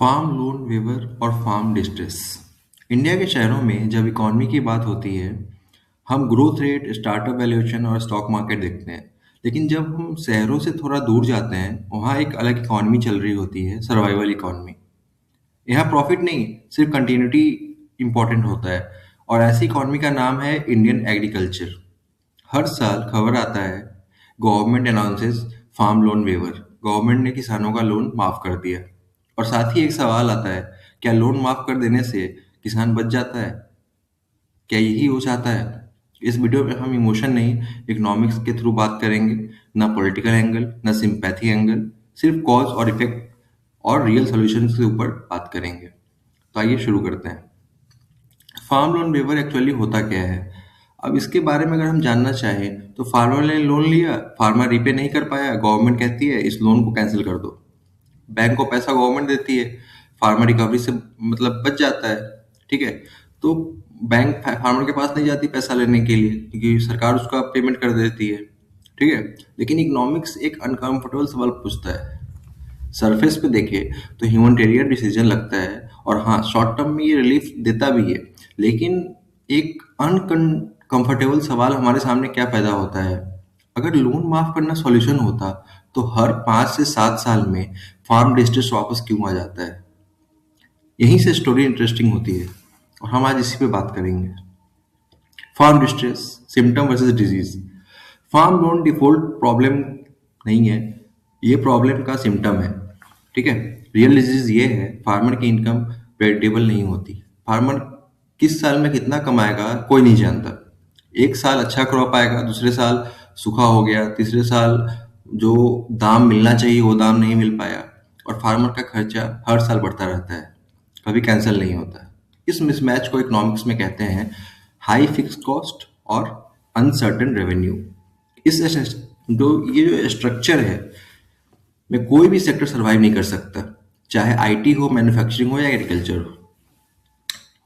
Farm loan waiver और farm distress. India के शहरों में जब इकॉनमी की बात होती है, हम ग्रोथ रेट, स्टार्टअप वैल्यूएशन और स्टॉक मार्केट देखते हैं। लेकिन जब हम शहरों से थोड़ा दूर जाते हैं, वहाँ एक अलग इकॉनमी चल रही होती है, सर्वाइवल इकॉनमी। यहाँ प्रॉफिट नहीं, सिर्फ कंटिन्यूटी इंपॉर्टेंट होता है। और ऐसी इकॉनमी का नाम है इंडियन एग्रीकल्चर। हर साल खबर आता है, government announces farm loan waiver, government ने किसानों का लोन माफ कर दिया। और साथ ही एक सवाल आता है, क्या लोन माफ कर देने से किसान बच जाता है? क्या यही हो चाहता है? इस वीडियो में हम इमोशन नहीं, इकोनॉमिक्स के थ्रू बात करेंगे। ना पॉलिटिकल एंगल, ना सिंपैथी एंगल, सिर्फ कॉज और इफेक्ट और रियल सॉल्यूशंस के ऊपर बात करेंगे। तो आइए शुरू करते हैं। फार्म लोन वेवर एक्चुअली होता क्या है? अब इसके बारे में अगर हम जानना चाहें तो फार्मर ने लोन लिया, फार्मर रिपे नहीं कर पाया, गवर्नमेंट कहती है इस लोन को कैंसिल कर दो। बैंक को पैसा गवर्नमेंट देती है, फार्मर रिकवरी से मतलब बच जाता है। ठीक है, तो बैंक फार्मर के पास नहीं जाती पैसा लेने के लिए, क्योंकि सरकार उसका पेमेंट कर देती है। ठीक है, लेकिन इकोनॉमिक्स एक अनकंफर्टेबल सवाल पूछता है। सरफेस पे देखे तो ह्यूमैनिटेरियन डिसीजन लगता है, और हाँ, शॉर्ट टर्म में ये रिलीफ देता भी है। लेकिन एक अनकंफर्टेबल सवाल हमारे सामने क्या पैदा होता है, अगर लोन माफ करना सॉल्यूशन होता तो हर 5 से 7 साल में फार्म डिस्ट्रेस वापस क्यों आ जाता है? यहीं से स्टोरी इंटरेस्टिंग होती है, और हम आज इसी पे बात करेंगे। Farm distress, symptom versus disease. Farm loan default problem नहीं है, ये प्रॉब्लम का सिम्टम है। ठीक है, रियल डिजीज ये है, फार्मर की इनकम प्रेडिक्टेबल नहीं होती। फार्मर किस साल में कितना कमाएगा कोई नहीं जानता। एक साल अच्छा क्रॉप आएगा, दूसरे साल सूखा हो गया, तीसरे साल जो दाम मिलना चाहिए वो दाम नहीं मिल पाया। और फार्मर का खर्चा हर साल बढ़ता रहता है, कभी कैंसिल नहीं होता। इस मिसमैच को इकोनॉमिक्स में कहते हैं हाई फिक्स कॉस्ट और अनसर्टेन रेवेन्यू। इस जो ये जो स्ट्रक्चर है में कोई भी सेक्टर सर्वाइव नहीं कर सकता, चाहे आईटी हो, मैन्युफैक्चरिंग हो या एग्रीकल्चर हो।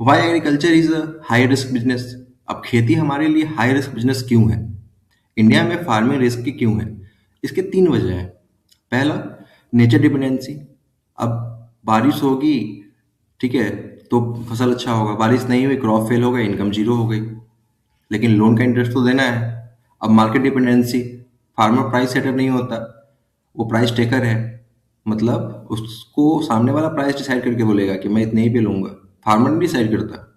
Why agriculture is a high risk business. अब खेती हमारे लिए हाई रिस्क बिजनेस क्यों है? इंडिया में फार्मिंग रिस्क क्यों है? इसके 3 वजह हैं। पहला, नेचर डिपेंडेंसी। अब बारिश होगी, ठीक है, तो फसल अच्छा होगा, बारिश नहीं हुई, क्रॉप फेल हो गई, इनकम जीरो हो गई। लेकिन लोन का इंटरेस्ट तो देना है। अब market dependency, farmer price setter नहीं होता, वो प्राइस टेकर है। मतलब उसको सामने वाला प्राइस डिसाइड करके बोलेगा कि मैं इतने ही पे लूंगा, फार्मर नहीं डिसाइड करता।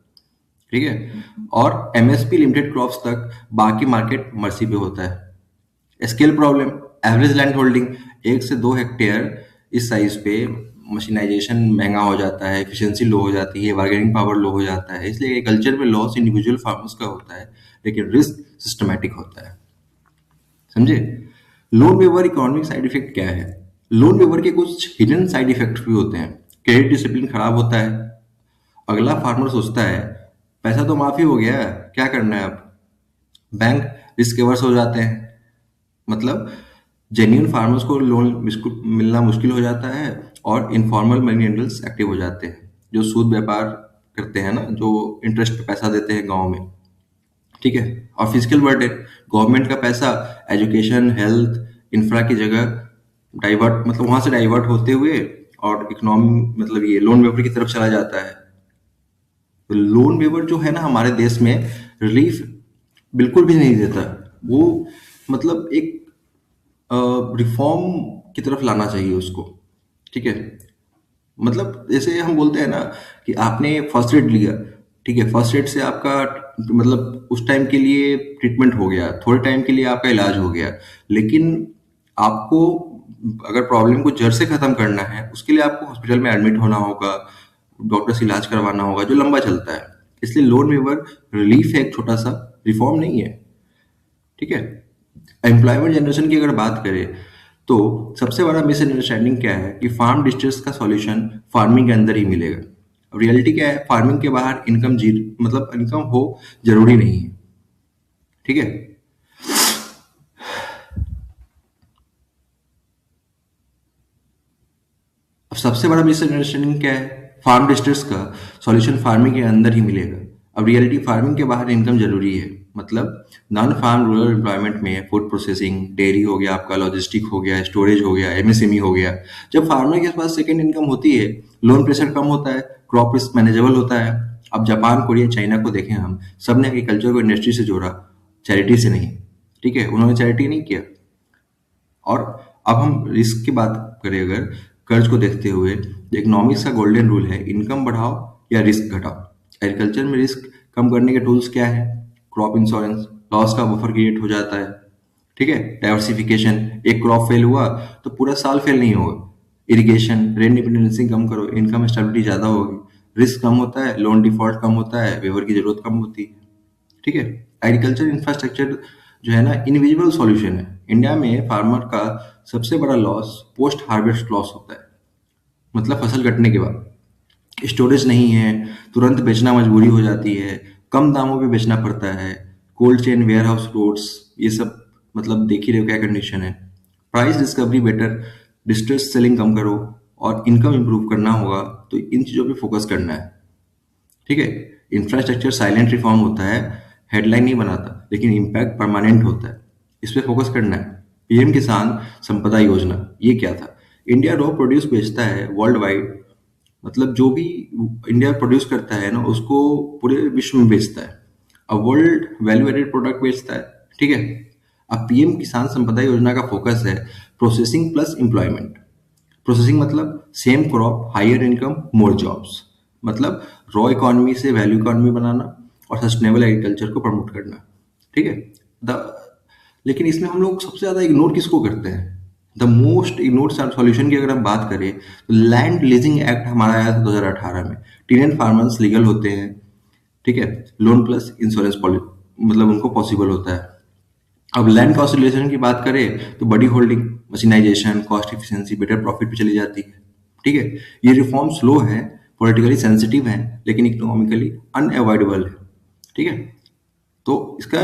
ठीक है, और एमएसपी लिमिटेड क्रॉप्स तक, बाकी मार्केट मर्सी पे होता है। Scale problem, average land holding 1 से 2 हेक्टेयर, इस साइज पे मशीनाइजेशन महंगा हो जाता है, एफिशिएंसी लो हो जाती है, बार्गेनिंग पावर लो हो जाता है। इसलिए एग्रीकल्चर में लॉस इंडिविजुअल फार्मर्स का होता है, लेकिन रिस्क सिस्टमैटिक होता है। समझे? Loan waiver economic side effect क्या है? लोन वेवर के कुछ हिडन साइड इफेक्ट भी होते हैं। क्रेडिट डिसिप्लिन खराब होता है। अगला फार्मर सोचता है पैसा तो माफी हो गया, क्या करना है अब? बैंक रिस्क एवर्स हो जाते हैं। मतलब जेन्युइन फार्मर्स को लोन मिलना मुश्किल हो जाता है, और इनफॉर्मल मनी लेंडर्स एक्टिव हो जाते हैं, जो सूद व्यापार करते हैं ना, जो इंटरेस्ट पे पैसा देते हैं गांव में। ठीक है, और फिजिकल बर्डन, गवर्नमेंट का पैसा एजुकेशन, हेल्थ, इंफ्रा की जगह डाइवर्ट, मतलब वहां से डाइवर्ट होते हुए और इकोनॉमी, मतलब ये लोन वेवर की तरफ चला जाता है। तो लोन वेवर जो है ना हमारे देश में, रिलीफ बिल्कुल भी नहीं देता। वो मतलब एक रिफॉर्म की तरफ लाना चाहिए उसको। ठीक है, मतलब जैसे हम बोलते हैं ना कि आपने फर्स्ट एड लिया, ठीक है, फर्स्ट एड से आपका मतलब उस टाइम के लिए ट्रीटमेंट हो गया, थोड़े टाइम के लिए आपका इलाज हो गया। लेकिन आपको अगर प्रॉब्लम को जड़ से खत्म करना है, उसके लिए आपको हॉस्पिटल में एडमिट होना होगा, डॉक्टर से इलाज करवाना होगा, जो लंबा चलता है। इसलिए लोन वेवर रिलीफ है, एक छोटा सा, रिफॉर्म नहीं है। ठीक है, एम्प्लॉयमेंट जनरेशन की अगर बात करें तो सबसे बड़ा मिसअंडरस्टैंडिंग क्या है कि फार्म डिस्ट्रेस का सॉल्यूशन फार्मिंग के अंदर ही मिलेगा। अब रियलिटी क्या है, फार्मिंग के बाहर इनकम जीरो, मतलब इनकम हो जरूरी नहीं है। ठीक है, अब सबसे बड़ा मिसअंडरस्टैंडिंग क्या है, फार्म डिस्ट्रेस का सॉल्यूशन फार्मिंग के अंदर ही मिलेगा। अब रियलिटी, फार्मिंग के बाहर इनकम जरूरी है। मतलब नॉन फार्म रूरल एम्प्लॉयमेंट में फूड प्रोसेसिंग, डेयरी हो गया आपका, लॉजिस्टिक हो गया, स्टोरेज हो गया, एमएसएमई हो गया। जब फार्मर के पास सेकेंड इनकम होती है, लोन प्रेशर कम होता है, क्रॉप रिस्क मैनेजेबल होता है। अब जापान, कोरिया, चाइना को देखें हम, सब ने एग्रीकल्चर को इंडस्ट्री से जोड़ा, चैरिटी से नहीं। ठीक है, उन्होंने चैरिटी नहीं किया। और अब हम रिस्क की बात करें, अगर कर्ज को देखते हुए, इकोनॉमिक्स का गोल्डन रूल है, इनकम बढ़ाओ या रिस्क घटाओ। एग्रीकल्चर में रिस्क कम करने के टूल्स क्या है? क्रॉप इंश्योरेंस, लॉस का बफर क्रिएट हो जाता है। ठीक है, डाइवर्सिफिकेशन, एक क्रॉप फेल हुआ तो पूरा साल फेल नहीं होगा। इरिगेशन, रेन डिपेंडेंसी कम करो, इनकम स्टेबिलिटी ज्यादा होगी। रिस्क कम होता है, लोन डिफॉल्ट कम होता है, वेवर की जरूरत कम होती है। ठीक है, एग्रीकल्चर इंफ्रास्ट्रक्चर जो है ना, इनविजिबल सॉल्यूशन है। इंडिया में फार्मर का सबसे बड़ा लॉस पोस्ट हार्वेस्ट लॉस होता है, मतलब फसल कटने के बाद स्टोरेज नहीं है, तुरंत बेचना मजबूरी हो जाती है, कम दामों पे बेचना पड़ता है, cold chain, warehouse, roads, ये सब मतलब देख ही रहे हो क्या कंडीशन है। Price discovery better, distress selling कम करो और इनकम इंप्रूव करना होगा, तो इन चीज़ों पे फोकस करना है। ठीक है, इंफ्रास्ट्रक्चर साइलेंट रिफॉर्म होता है, हेडलाइन नहीं बनाता, लेकिन इम्पैक्ट परमानेंट होता है। इस पे फोकस करना है। पीएम किसान संपदा योजना, ये क्या था? इंडिया रॉ प्रोड्यूस बेचता है वर्ल्ड वाइड, मतलब जो भी इंडिया प्रोड्यूस करता है ना, उसको पूरे विश्व में बेचता है। अब वर्ल्ड वैल्यू एडेड प्रोडक्ट बेचता है। ठीक है, अब पीएम किसान संपदा योजना का फोकस है प्रोसेसिंग प्लस एम्प्लॉयमेंट। प्रोसेसिंग मतलब same crop, higher income, more jobs, मतलब रॉ इकोनॉमी से वैल्यू इकोनॉमी बनाना और सस्टेनेबल एग्रीकल्चर को प्रमोट करना। ठीक है, द लेकिन इसमें हम लोग सबसे ज्यादा इग्नोर किसको करते हैं? द मोस्ट इग्नोर्ड सॉल्यूशन की अगर हम बात करें, तो लैंड लीजिंग एक्ट हमारा आया था 2018 में। टेनेंट फार्मर्स लीगल होते हैं। ठीक है, लोन प्लस इंश्योरेंस पॉलिसी मतलब उनको पॉसिबल होता है। अब लैंड कंसोलिडेशन की बात करें तो बड़ी holding, mechanization, cost efficiency, better profit पे चली जाती है। ठीक है, ये रिफॉर्म स्लो है, पॉलिटिकली सेंसिटिव है, लेकिन इकोनॉमिकली अनअवॉइडेबल है। ठीक है, तो इसका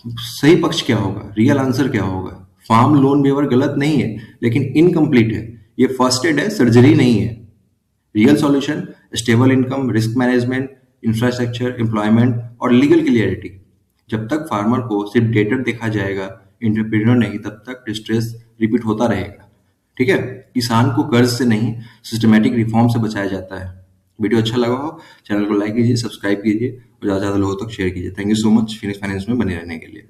सही पक्ष क्या होगा, रियल आंसर क्या होगा? फार्म लोन वेवर गलत नहीं है, लेकिन इनकम्प्लीट है। ये फर्स्ट एड है, सर्जरी नहीं है। Real solution stable income, risk management, infrastructure, employment और लीगल क्लियरिटी। जब तक फार्मर को सिर्फ डेटर देखा जाएगा, एंटरप्रेन्योर नहीं, तब तक डिस्ट्रेस रिपीट होता रहेगा। ठीक है, किसान को कर्ज से नहीं, सिस्टमेटिक रिफॉर्म से बचाया जाता है। वीडियो अच्छा लगा हो, चैनल को लाइक कीजिए, सब्सक्राइब कीजिए और ज़्यादा से ज़्यादा लोगों तक शेयर कीजिए। Thank you so much Phoenix finance में बने रहने के लिए।